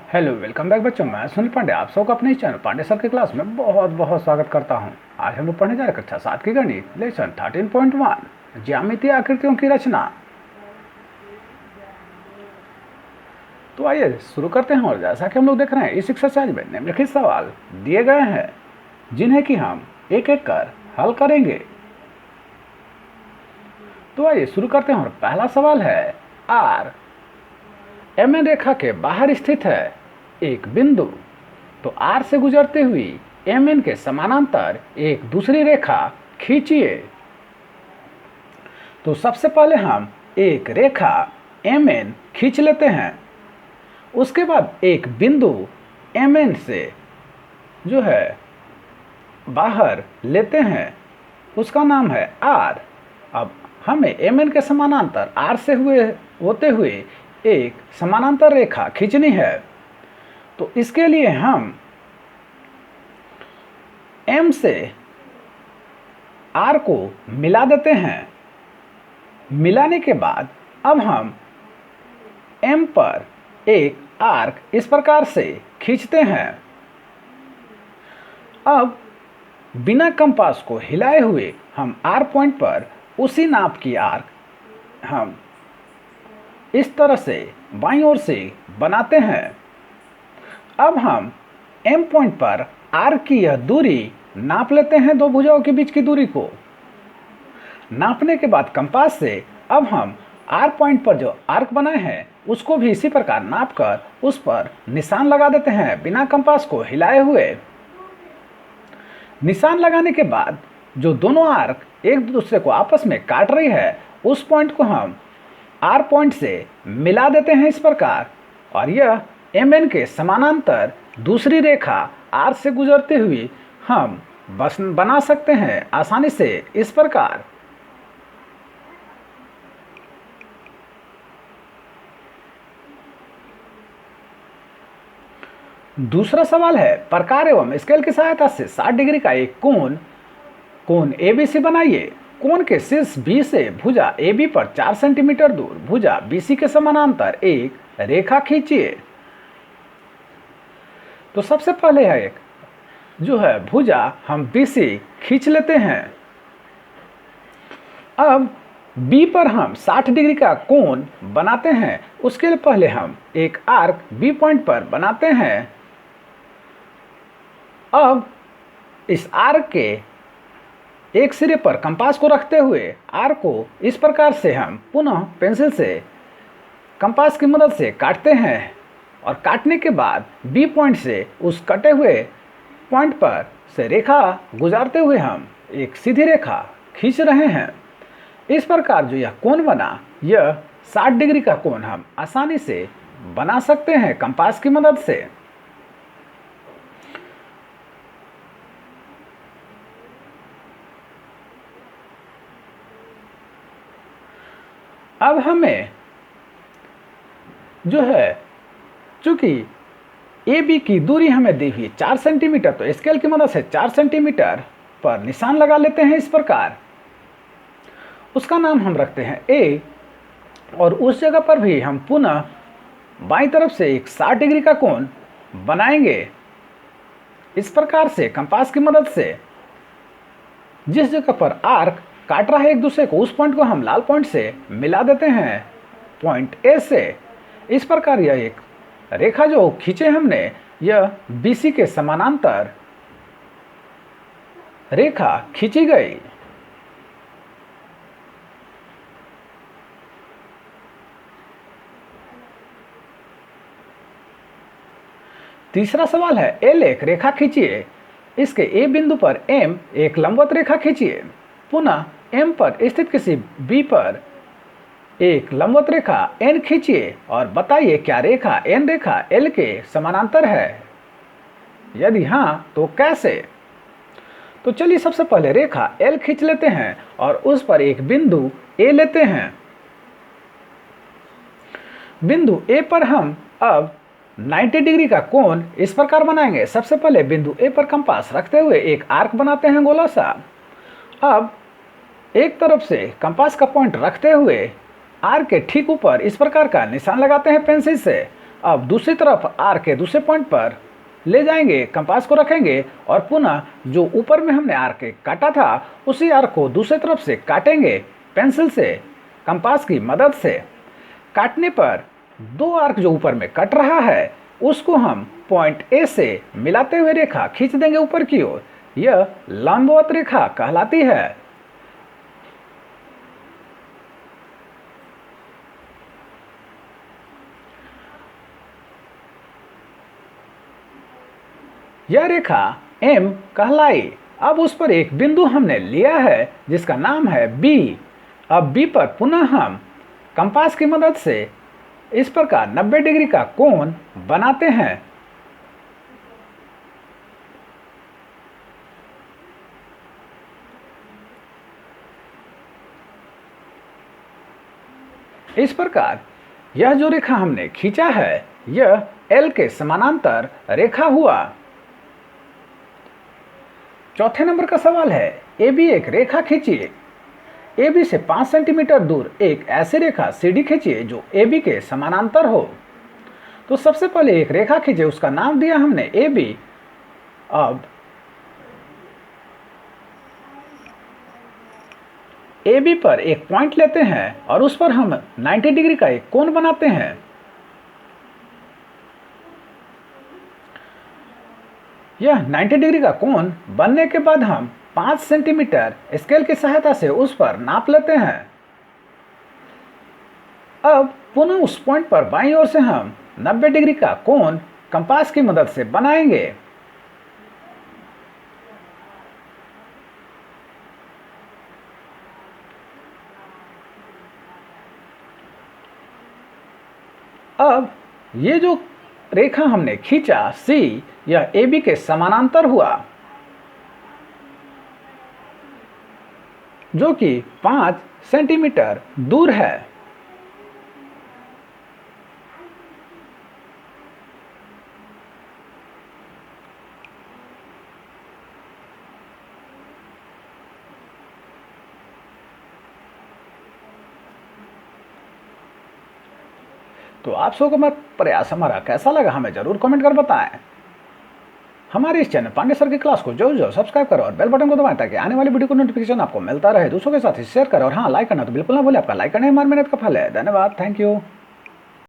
Hello welcome back बच्चों, मैं सुनील पांडे आप सबको अपने इस चैनल पांडे सर की क्लास में बहुत बहुत स्वागत करता हूं। आज हम लोग पढ़ने जा रहे हैं कक्षा 7 की गणित लेसन 13.1 ज्यामितीय आकृतियों की रचना। तो आइए शुरू करते हैं। और जैसा कि हम लोग देख रहे हैं इस एक्सरसाइज में निम्नलिखित सवाल दिए गए हैं जिन्हें कि हम एक एक कर हल करेंगे। तो आइए शुरू करते हैं। और पहला सवाल है आर एम एन रेखा के बाहर स्थित है एक बिंदु, तो आर से गुजरते हुई एम एन के समानांतर एक दूसरी रेखा खींचिए। तो सबसे पहले हम एक रेखा एम एन खींच लेते हैं। उसके बाद एक बिंदु एम एन से जो है बाहर लेते हैं, उसका नाम है आर। अब हमें एम एन के समानांतर आर से होते हुए एक समानांतर रेखा खींचनी है। तो इसके लिए हम एम से आर को मिला देते हैं। मिलाने के बाद अब हम एम पर एक आर्क इस प्रकार से खींचते हैं। अब बिना कंपास को हिलाए हुए हम आर पॉइंट पर उसी नाप की आर्क हम इस तरह से बाईं ओर से बनाते हैं। अब हम एम पॉइंट पर आर्क की यह दूरी नाप लेते हैं, दो भुजाओं के बीच की दूरी को नापने के बाद कंपास से अब हम आर पॉइंट पर जो आर्क बनाए हैं उसको भी इसी प्रकार नापकर उस पर निशान लगा देते हैं बिना कंपास को हिलाए हुए। निशान लगाने के बाद जो दोनों आर्क एक दूसरे को आपस में काट रही है उस पॉइंट को हम आर पॉइंट से मिला देते हैं इस प्रकार, और यह एम एन के समानांतर दूसरी रेखा आर से गुजरते हुए हम बस बना सकते हैं आसानी से इस प्रकार। दूसरा सवाल है प्रकार एवं स्केल की सहायता से 60 डिग्री का एक कोण एबीसी बनाइए। कोण के शीर्ष बी से भुजा AB पर 4 सेंटीमीटर दूर भुजा BC के समानांतर एक रेखा खींचिए। तो सबसे पहले है एक जो है भुजा हम BC खींच लेते हैं। अब B पर हम 60 डिग्री का कोण बनाते हैं। उसके लिए पहले हम एक आर्क B पॉइंट पर बनाते हैं। अब इस आर्क के एक सिरे पर कंपास को रखते हुए आर्क को इस प्रकार से हम पुनः पेंसिल से कंपास की मदद से काटते हैं, और काटने के बाद बी पॉइंट से उस कटे हुए पॉइंट पर से रेखा गुजारते हुए हम एक सीधी रेखा खींच रहे हैं। इस प्रकार जो यह कोण बना, यह 60 डिग्री का कोण हम आसानी से बना सकते हैं कंपास की मदद से। अब हमें जो है चूंकि ए बी की दूरी हमें दी हुई 4 सेंटीमीटर, तो स्केल की मदद से 4 सेंटीमीटर पर निशान लगा लेते हैं इस प्रकार। उसका नाम हम रखते हैं ए, और उस जगह पर भी हम पुनः बाईं तरफ से एक 60 डिग्री का कोण बनाएंगे इस प्रकार से कंपास की मदद से। जिस जगह पर आर्क काट रहा है एक दूसरे को, उस पॉइंट को हम लाल पॉइंट से मिला देते हैं पॉइंट ए से। इस प्रकार यह एक रेखा जो खींचे हमने, यह BC के समानांतर रेखा खींची गई। तीसरा सवाल है एल एक रेखा खींचिए। इसके ए बिंदु पर एम एक लंबवत रेखा खींचिए। पुनः एम पर स्थित किसी बी पर एक लंबवत रेखा एन खींचिए और बताइए क्या रेखा एन रेखा एल के समानांतर है, यदि हाँ तो कैसे। तो चलिए सबसे पहले रेखा एल खींच लेते हैं और उस पर एक बिंदु ए लेते हैं। बिंदु ए पर हम अब 90 डिग्री का कोण इस प्रकार बनाएंगे। सबसे पहले बिंदु ए पर कंपास रखते हुए एक आर्क बनाते हैं गोला सा। अब एक तरफ से कंपास का पॉइंट रखते हुए आर्क के ठीक ऊपर इस प्रकार का निशान लगाते हैं पेंसिल से। अब दूसरी तरफ आर्क के दूसरे पॉइंट पर ले जाएंगे, कंपास को रखेंगे और पुनः जो ऊपर में हमने आर्क काटा था उसी आर्क को दूसरी तरफ से काटेंगे पेंसिल से, कंपास की मदद से। काटने पर दो आर्क जो ऊपर में कट रहा है उसको हम पॉइंट ए से मिलाते हुए रेखा खींच देंगे ऊपर की ओर। यह लंबवत रेखा कहलाती है। यह रेखा एम कहलाई। अब उस पर एक बिंदु हमने लिया है जिसका नाम है बी। अब बी पर पुनः हम कंपास की मदद से इस प्रकार 90 डिग्री का कोण बनाते हैं। इस प्रकार यह जो रेखा हमने खींचा है यह एल के समानांतर रेखा हुआ। चौथे नंबर का सवाल है, ए बी एक रेखा खींचिए। ए बी से 5 सेंटीमीटर दूर एक ऐसी रेखा सी डी खींचिए जो ए बी के समानांतर हो। तो सबसे पहले एक रेखा खींचे, उसका नाम दिया हमने ए बी। अब ए बी पर एक पॉइंट लेते हैं और उस पर हम 90 डिग्री का एक कोण बनाते हैं। यह 90 डिग्री का कोण बनने के बाद हम 5 सेंटीमीटर स्केल की सहायता से उस पर नाप लेते हैं। अब पुनः उस पॉइंट पर बाईं ओर से हम 90 डिग्री का कोण कंपास की मदद से बनाएंगे। अब ये जो रेखा हमने खींचा सी, यह ए बी के समानांतर हुआ जो कि 5 सेंटीमीटर दूर है। तो आप सबको का प्रयास हमारा कैसा लगा हमें जरूर कमेंट कर बताएं। हमारे इस चैनल पांडे सर की क्लास को जो सब्सक्राइब करो और बेल बटन को दबाएं ताकि आने वाली वीडियो को नोटिफिकेशन आपको मिलता रहे। दूसरों के साथ शेयर करो और हाँ, लाइक करना तो बिल्कुल ना भूलें। आपका लाइक करना हमारी मेहनत का फल है। धन्यवाद, थैंक यू।